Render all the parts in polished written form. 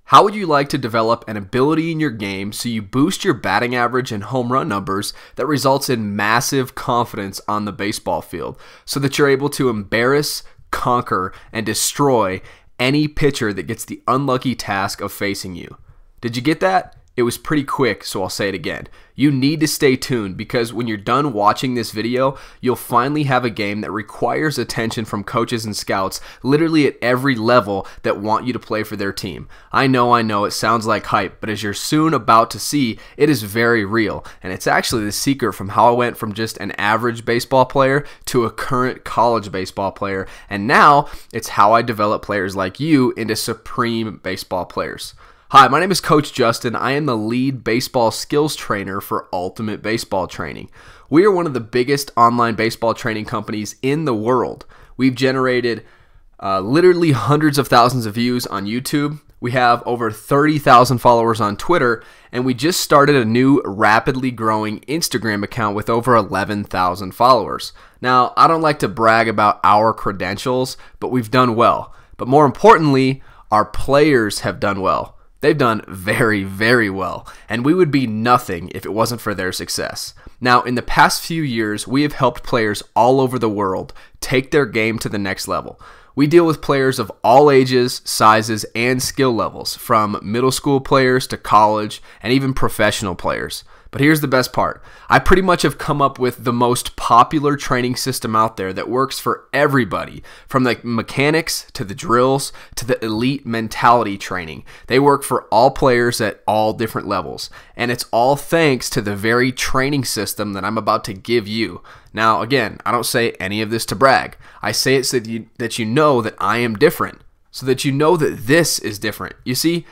How would you like to develop an ability in your game so you boost your batting average and home run numbers that results in massive confidence on the baseball field so that you're able to embarrass, conquer, and destroy any pitcher that gets the unlucky task of facing you? Did you get that? It was pretty quick, so I'll say it again. You need to stay tuned because when you're done watching this video, you'll finally have a game that requires attention from coaches and scouts literally at every level that want you to play for their team. I know, it sounds like hype, but as you're soon about to see, it is very real. And it's actually the secret from how I went from just an average baseball player to a current college baseball player. And now it's how I develop players like you into supreme baseball players. Hi, my name is Coach Justin. I am the lead baseball skills trainer for Ultimate Baseball Training. We are one of the biggest online baseball training companies in the world. We've generated literally hundreds of thousands of views on YouTube. We have over 30,000 followers on Twitter, and we just started a new rapidly growing Instagram account with over 11,000 followers. Now, I don't like to brag about our credentials, but we've done well. But more importantly, our players have done well. They've done very, very well, and we would be nothing if it wasn't for their success. Now, in the past few years, we have helped players all over the world take their game to the next level. We deal with players of all ages, sizes, and skill levels, from middle school players to college and even professional players. But here's the best part. I pretty much have come up with the most popular training system out there that works for everybody, from the mechanics to the drills to the elite mentality training. They work for all players at all different levels, and it's all thanks to the very training system that I'm about to give you. Now, again, I don't say any of this to brag. I say it so that you know that I am different, so that you know that this is different. You see,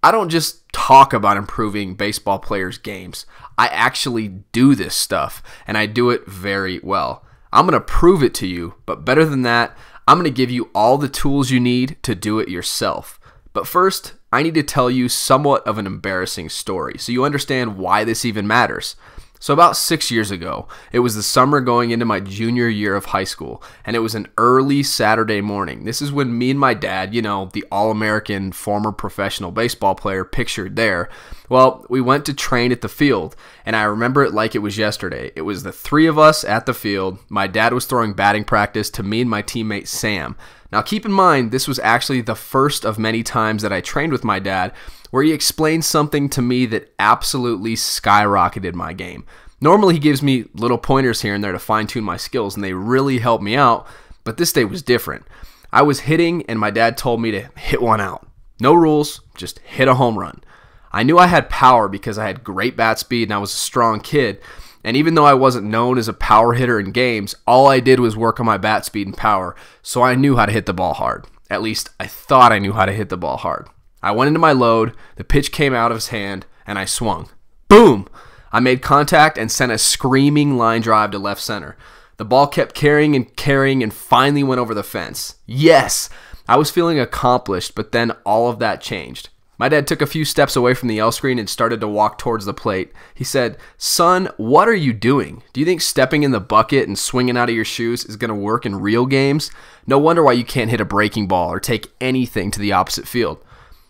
I don't just talk about improving baseball players' games. I actually do this stuff, and I do it very well. I'm going to prove it to you, but better than that, I'm going to give you all the tools you need to do it yourself. But first, I need to tell you somewhat of an embarrassing story so you understand why this even matters. So about 6 years ago, it was the summer going into my junior year of high school, and it was an early Saturday morning. This is when me and my dad, you know, the All-American former professional baseball player pictured there, well, we went to train at the field, and I remember it like it was yesterday. It was the three of us at the field. My dad was throwing batting practice to me and my teammate Sam. Now keep in mind, this was actually the first of many times that I trained with my dad where he explained something to me that absolutely skyrocketed my game. Normally he gives me little pointers here and there to fine-tune my skills, and they really help me out, but this day was different. I was hitting, and my dad told me to hit one out. No rules, just hit a home run. I knew I had power because I had great bat speed and I was a strong kid, and even though I wasn't known as a power hitter in games, all I did was work on my bat speed and power, so I knew how to hit the ball hard. At least I thought I knew how to hit the ball hard. I went into my load, the pitch came out of his hand, and I swung. Boom! I made contact and sent a screaming line drive to left center. The ball kept carrying and finally went over the fence. Yes! I was feeling accomplished, but then all of that changed. My dad took a few steps away from the L screen and started to walk towards the plate. He said, "Son, what are you doing? Do you think stepping in the bucket and swinging out of your shoes is going to work in real games? No wonder why you can't hit a breaking ball or take anything to the opposite field."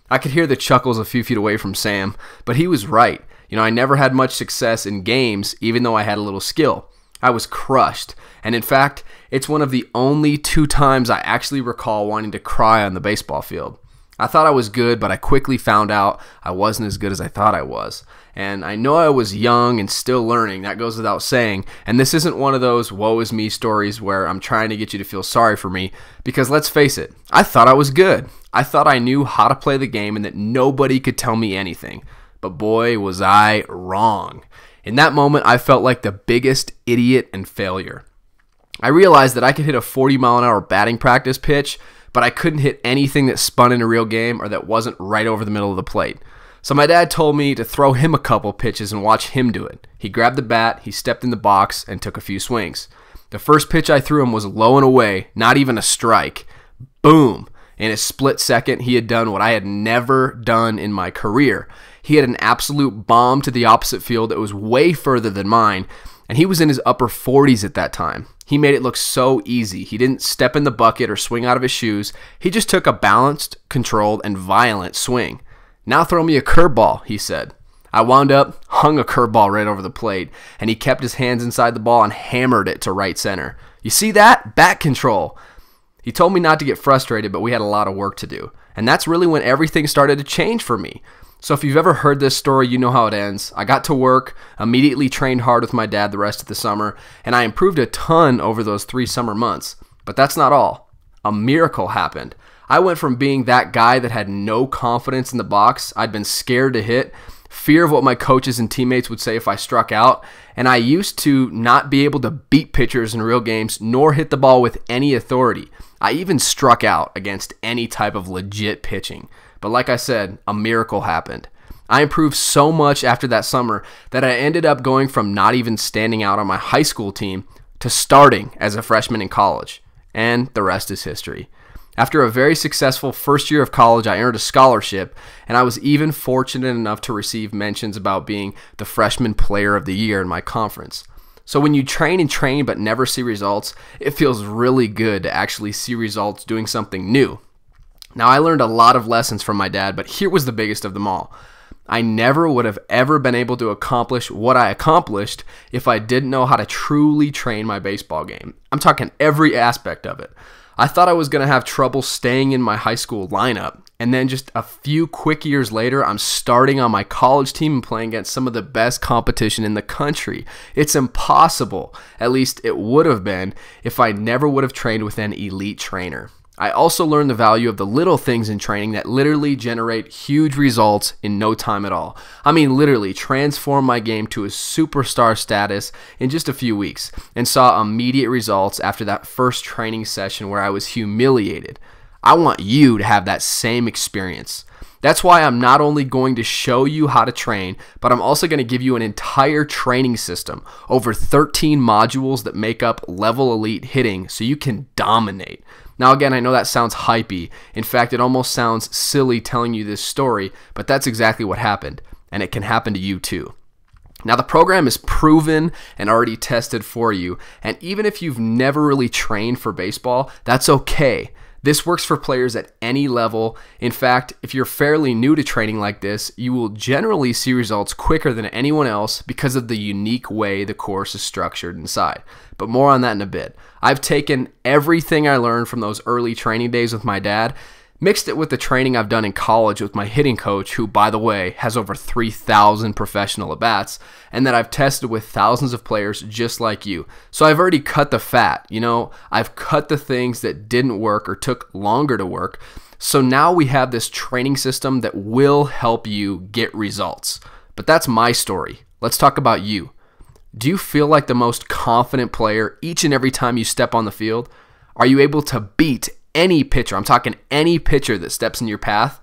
I could hear the chuckles a few feet away from Sam, but he was right. You know, I never had much success in games, even though I had a little skill. I was crushed, and in fact, it's one of the only 2 times I actually recall wanting to cry on the baseball field. I thought I was good, but I quickly found out I wasn't as good as I thought I was. And I know I was young and still learning, that goes without saying, and this isn't one of those woe is me stories where I'm trying to get you to feel sorry for me, because let's face it, I thought I was good. I thought I knew how to play the game and that nobody could tell me anything. But boy, was I wrong. In that moment, I felt like the biggest idiot and failure. I realized that I could hit a 40-mile-an-hour batting practice pitch, but I couldn't hit anything that spun in a real game or that wasn't right over the middle of the plate. So my dad told me to throw him a couple pitches and watch him do it. He grabbed the bat, he stepped in the box, and took a few swings. The first pitch I threw him was low and away, not even a strike. Boom! In a split second, he had done what I had never done in my career. He had an absolute bomb to the opposite field that was way further than mine, and he was in his upper 40s at that time. He made it look so easy. He didn't step in the bucket or swing out of his shoes. He just took a balanced, controlled, and violent swing. "Now throw me a curveball," he said. I wound up, hung a curveball right over the plate, and he kept his hands inside the ball and hammered it to right center. "You see that? Bat control." He told me not to get frustrated, but we had a lot of work to do. And that's really when everything started to change for me. So if you've ever heard this story, you know how it ends. I got to work, immediately trained hard with my dad the rest of the summer, and I improved a ton over those 3 summer months. But that's not all. A miracle happened. I went from being that guy that had no confidence in the box, I'd been scared to hit, fear of what my coaches and teammates would say if I struck out, and I used to not be able to beat pitchers in real games nor hit the ball with any authority. I even struck out against any type of legit pitching. But like I said, a miracle happened. I improved so much after that summer that I ended up going from not even standing out on my high school team to starting as a freshman in college. And the rest is history. After a very successful first year of college, I earned a scholarship, and I was even fortunate enough to receive mentions about being the freshman player of the year in my conference. So when you train and train but never see results, it feels really good to actually see results doing something new. Now, I learned a lot of lessons from my dad, but here was the biggest of them all. I never would have ever been able to accomplish what I accomplished if I didn't know how to truly train my baseball game. I'm talking every aspect of it. I thought I was going to have trouble staying in my high school lineup, and then just a few quick years later, I'm starting on my college team and playing against some of the best competition in the country. It's impossible. At least it would have been if I never would have trained with an elite trainer. I also learned the value of the little things in training that literally generate huge results in no time at all. I mean, literally transform my game to a superstar status in just a few weeks, and saw immediate results after that first training session where I was humiliated. I want you to have that same experience. That's why I'm not only going to show you how to train, but I'm also going to give you an entire training system, over 13 modules that make up Level Elite Hitting so you can dominate. Now again, I know that sounds hypey. In fact, it almost sounds silly telling you this story, but that's exactly what happened, and it can happen to you too. Now the program is proven and already tested for you, and even if you've never really trained for baseball, that's okay. This works for players at any level. In fact, if you're fairly new to training like this, you will generally see results quicker than anyone else because of the unique way the course is structured inside. But more on that in a bit. I've taken everything I learned from those early training days with my dad, mixed it with the training I've done in college with my hitting coach, who, by the way, has over 3,000 professional at-bats, and that I've tested with thousands of players just like you. So I've already cut the fat, I've cut the things that didn't work or took longer to work. So now we have this training system that will help you get results. But that's my story. Let's talk about you. Do you feel like the most confident player each and every time you step on the field? Are you able to beat any pitcher? I'm talking any pitcher that steps in your path.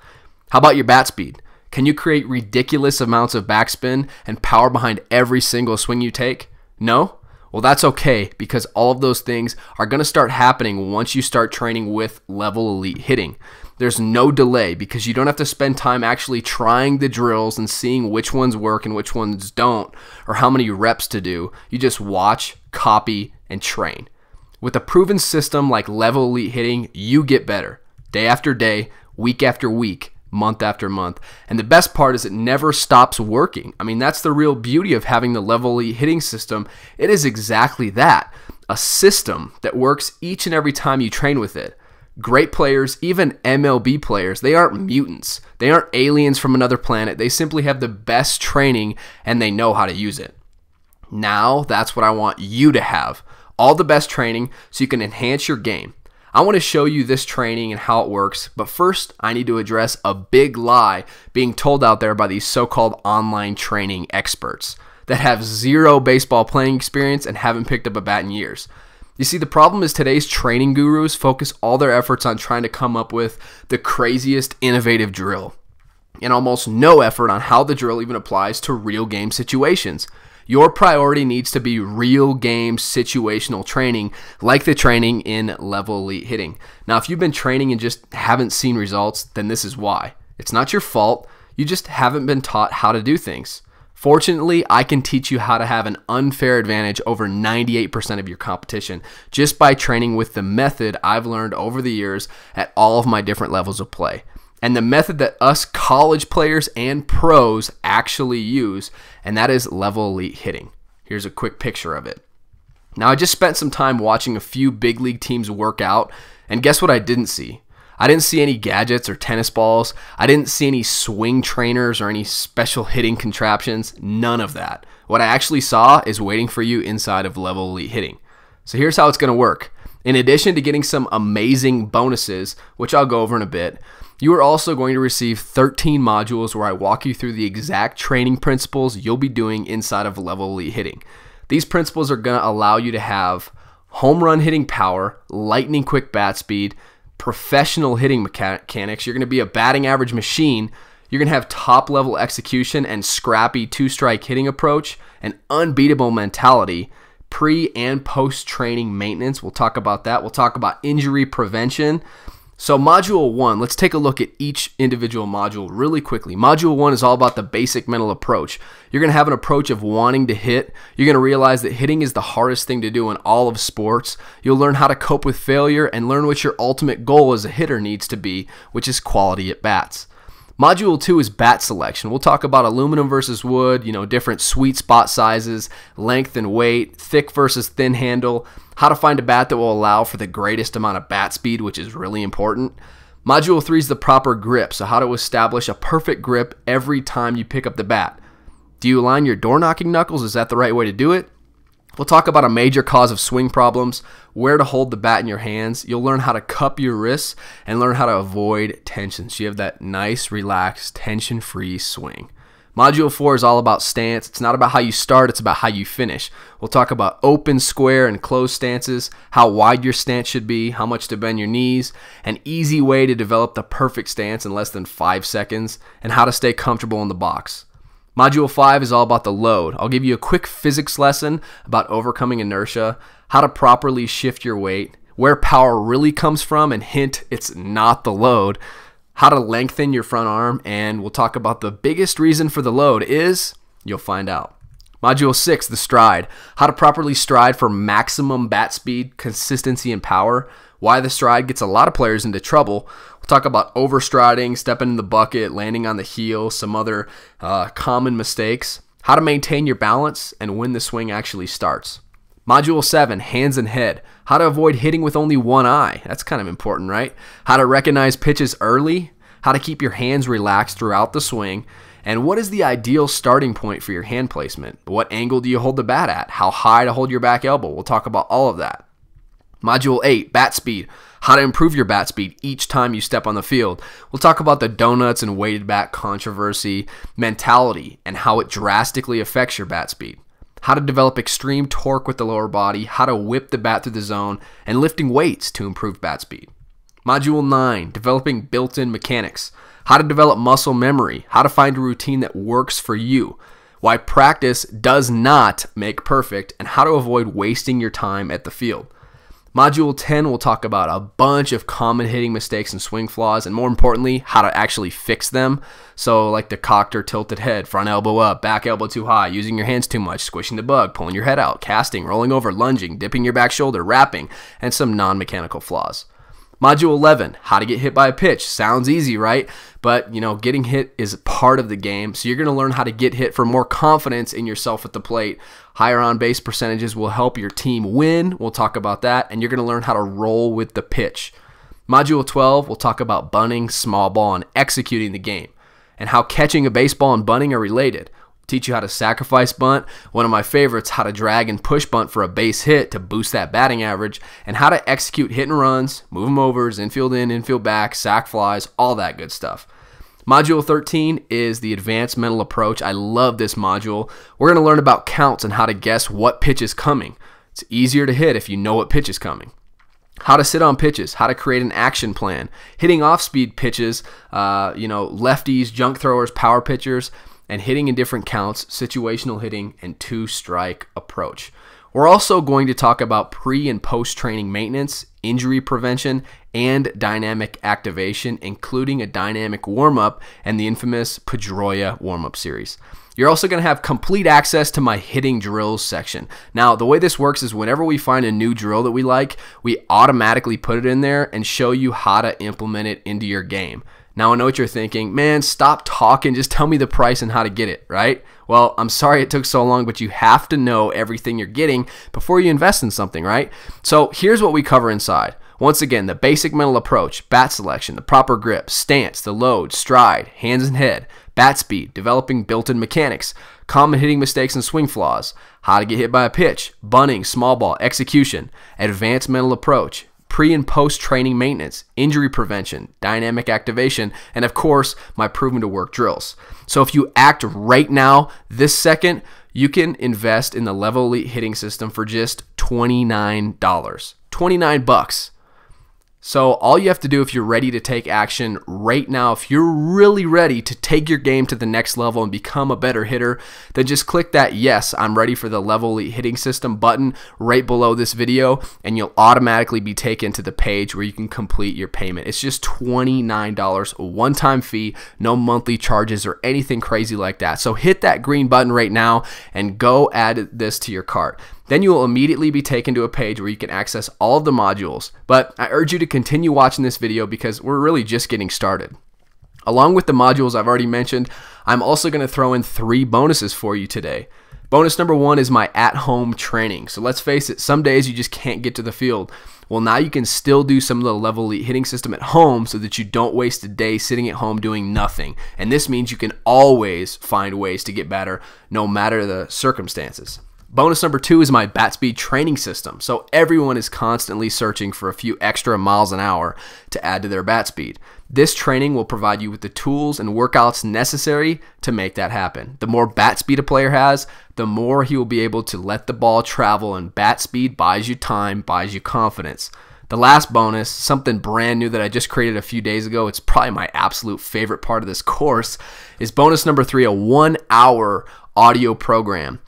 How about your bat speed? Can you create ridiculous amounts of backspin and power behind every single swing you take? No? Well, that's okay, because all of those things are going to start happening once you start training with Level Elite Hitting. There's no delay because you don't have to spend time actually trying the drills and seeing which ones work and which ones don't, or how many reps to do. You just watch, copy, and train. With a proven system like Level Elite Hitting, you get better day after day, week after week, month after month. And the best part is it never stops working. I mean, that's the real beauty of having the Level Elite Hitting system. It is exactly that, a system that works each and every time you train with it. Great players, even MLB players, they aren't mutants. They aren't aliens from another planet. They simply have the best training and they know how to use it. Now, that's what I want you to have. All the best training so you can enhance your game. I want to show you this training and how it works, but first I need to address a big lie being told out there by these so-called online training experts that have zero baseball playing experience and haven't picked up a bat in years. You see, the problem is today's training gurus focus all their efforts on trying to come up with the craziest innovative drill, and almost no effort on how the drill even applies to real game situations. Your priority needs to be real game situational training, like the training in Level Elite Hitting. Now, if you've been training and just haven't seen results, then this is why. It's not your fault. You just haven't been taught how to do things. Fortunately, I can teach you how to have an unfair advantage over 98% of your competition just by training with the method I've learned over the years at all of my different levels of play. and the method that us college players and pros actually use, and that is level elite hitting. Here's a quick picture of it. Now, I just spent some time watching a few big league teams work out, and guess what I didn't see? I didn't see any gadgets or tennis balls. I didn't see any swing trainers or any special hitting contraptions. None of that. What I actually saw is waiting for you inside of level elite hitting. So here's how it's going to work. In addition to getting some amazing bonuses, which I'll go over in a bit, you are also going to receive 13 modules where I walk you through the exact training principles you'll be doing inside of level elite hitting. These principles are going to allow you to have home run hitting power, lightning quick bat speed, professional hitting mechanics. You're going to be a batting average machine. You're going to have top level execution and scrappy two-strike hitting approach, an unbeatable mentality, pre and post training maintenance. We'll talk about that. We'll talk about injury prevention. So module 1, let's take a look at each individual module really quickly. Module 1 is all about the basic mental approach. You're going to have an approach of wanting to hit. You're going to realize that hitting is the hardest thing to do in all of sports. You'll learn how to cope with failure and learn what your ultimate goal as a hitter needs to be, which is quality at bats. Module 2 is bat selection. We'll talk about aluminum versus wood, different sweet spot sizes, length and weight, thick versus thin handle, how to find a bat that will allow for the greatest amount of bat speed, which is really important. Module 3 is the proper grip, so how to establish a perfect grip every time you pick up the bat. Do you align your door knocking knuckles? Is that the right way to do it? We'll talk about a major cause of swing problems, where to hold the bat in your hands. You'll learn how to cup your wrists and learn how to avoid tension, so you have that nice, relaxed, tension-free swing. Module 4 is all about stance. It's not about how you start, it's about how you finish. We'll talk about open, square, and closed stances, how wide your stance should be, how much to bend your knees, an easy way to develop the perfect stance in less than 5 seconds, and how to stay comfortable in the box. Module 5 is all about the load. I'll give you a quick physics lesson about overcoming inertia, how to properly shift your weight, where power really comes from, and hint, it's not the load, how to lengthen your front arm, and we'll talk about the biggest reason for the load is, you'll find out. Module 6, the stride, how to properly stride for maximum bat speed, consistency, and power, why the stride gets a lot of players into trouble. We'll talk about overstriding, stepping in the bucket, landing on the heel, some other common mistakes, how to maintain your balance, and when the swing actually starts. Module 7, hands and head, how to avoid hitting with only one eye. That's kind of important, right? How to recognize pitches early, how to keep your hands relaxed throughout the swing, and what is the ideal starting point for your hand placement? What angle do you hold the bat at? How high to hold your back elbow? We'll talk about all of that. Module 8, bat speed, how to improve your bat speed each time you step on the field. We'll talk about the donuts and weighted bat controversy, mentality, and how it drastically affects your bat speed. How to develop extreme torque with the lower body, how to whip the bat through the zone, and lifting weights to improve bat speed. Module 9, developing built-in mechanics, how to develop muscle memory, how to find a routine that works for you, why practice does not make perfect, and how to avoid wasting your time at the field. Module 10 will talk about a bunch of common hitting mistakes and swing flaws, and more importantly, how to actually fix them. So like the cocked or tilted head, front elbow up, back elbow too high, using your hands too much, squishing the bug, pulling your head out, casting, rolling over, lunging, dipping your back shoulder, wrapping, and some non-mechanical flaws. Module 11, how to get hit by a pitch. Sounds easy, right? But, getting hit is part of the game, so you're going to learn how to get hit for more confidence in yourself at the plate. Higher on-base percentages will help your team win. We'll talk about that, and you're going to learn how to roll with the pitch. Module 12, we'll talk about bunting, small ball, and executing the game, and how catching a baseball and bunting are related. Teach you how to sacrifice bunt, one of my favorites, how to drag and push bunt for a base hit to boost that batting average, and how to execute hit and runs, move them overs, infield in, infield back, sac flies, all that good stuff. Module 13 is the advanced mental approach. I love this module. We're going to learn about counts and how to guess what pitch is coming. It's easier to hit if you know what pitch is coming. How to sit on pitches, how to create an action plan, hitting off-speed pitches, lefties, junk throwers, power pitchers, and hitting in different counts, situational hitting, and two-strike approach. We're also going to talk about pre- and post-training maintenance, injury prevention, and dynamic activation, including a dynamic warm-up and the infamous Pedroia warm-up series. You're also going to have complete access to my hitting drills section. Now, the way this works is whenever we find a new drill that we like, we automatically put it in there and show you how to implement it into your game. Now I know what you're thinking, man, stop talking, just tell me the price and how to get it, right? Well, I'm sorry it took so long, but you have to know everything you're getting before you invest in something, right? So here's what we cover inside. Once again, the basic mental approach, bat selection, the proper grip, stance, the load, stride, hands and head, bat speed, developing built-in mechanics, common hitting mistakes and swing flaws, how to get hit by a pitch, bunting, small ball, execution, advanced mental approach, pre and post training maintenance, injury prevention, dynamic activation, and of course, my proven to work drills. So if you act right now, this second, you can invest in the Level Elite hitting system for just $29. 29 bucks. So all you have to do if you're ready to take action right now, if you're really ready to take your game to the next level and become a better hitter, then just click that yes, I'm ready for the Level Elite hitting system button right below this video, and you'll automatically be taken to the page where you can complete your payment. It's just $29, a one-time fee, no monthly charges or anything crazy like that. So hit that green button right now and go add this to your cart. Then you will immediately be taken to a page where you can access all of the modules. But I urge you to continue watching this video because we're really just getting started. Along with the modules I've already mentioned, I'm also going to throw in 3 bonuses for you today. Bonus number 1 is my at-home training. So let's face it, some days you just can't get to the field. Well, now you can still do some of the Level Elite hitting system at home so that you don't waste a day sitting at home doing nothing. And this means you can always find ways to get better no matter the circumstances. Bonus number 2 is my bat speed training system. So everyone is constantly searching for a few extra miles an hour to add to their bat speed. This training will provide you with the tools and workouts necessary to make that happen. The more bat speed a player has, the more he will be able to let the ball travel, and bat speed buys you time, buys you confidence. The last bonus, something brand new that I just created a few days ago, it's probably my absolute favorite part of this course, is bonus number 3, a 1-hour audio program.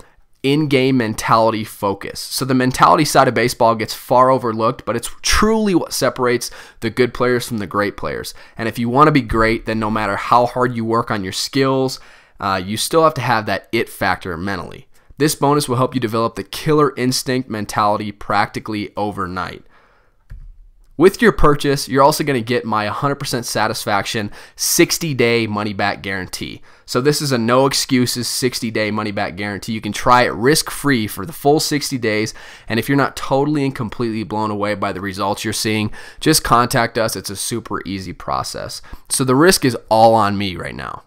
In-game mentality focus. So the mentality side of baseball gets far overlooked, but it's truly what separates the good players from the great players. And if you want to be great, then no matter how hard you work on your skills, you still have to have that it factor mentally. This bonus will help you develop the killer instinct mentality practically overnight. With your purchase, you're also going to get my 100% satisfaction 60-day money-back guarantee. So this is a no excuses 60-day money-back guarantee. You can try it risk-free for the full 60 days, and if you're not totally and completely blown away by the results you're seeing, just contact us. It's a super easy process. So the risk is all on me right now.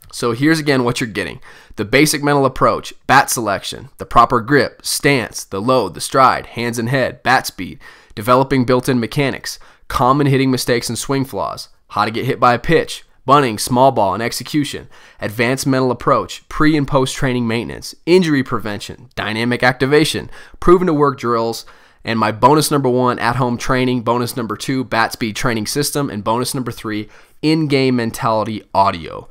So here's again what you're getting. The basic mental approach, bat selection, the proper grip, stance, the load, the stride, hands and head, bat speed, developing built-in mechanics, common hitting mistakes and swing flaws, how to get hit by a pitch, bunting, small ball, and execution, advanced mental approach, pre and post training maintenance, injury prevention, dynamic activation, proven to work drills, and my bonus number 1, at-home training, bonus number 2, bat speed training system, and bonus number 3, in-game mentality audio.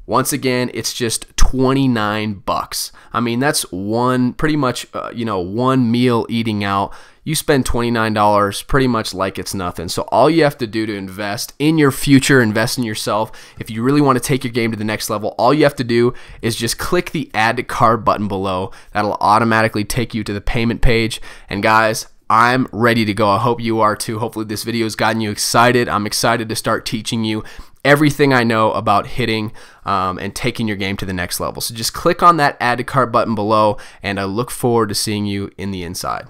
Once again, it's just 29 bucks. I mean, that's pretty much one meal eating out. You spend $29 pretty much like it's nothing. So all you have to do to invest in your future, invest in yourself, if you really want to take your game to the next level, all you have to do is just click the add to cart button below. That'll automatically take you to the payment page. And guys, I'm ready to go. I hope you are too. Hopefully this video has gotten you excited. I'm excited to start teaching you everything I know about hitting and taking your game to the next level. So just click on that add to cart button below, and I look forward to seeing you in the inside.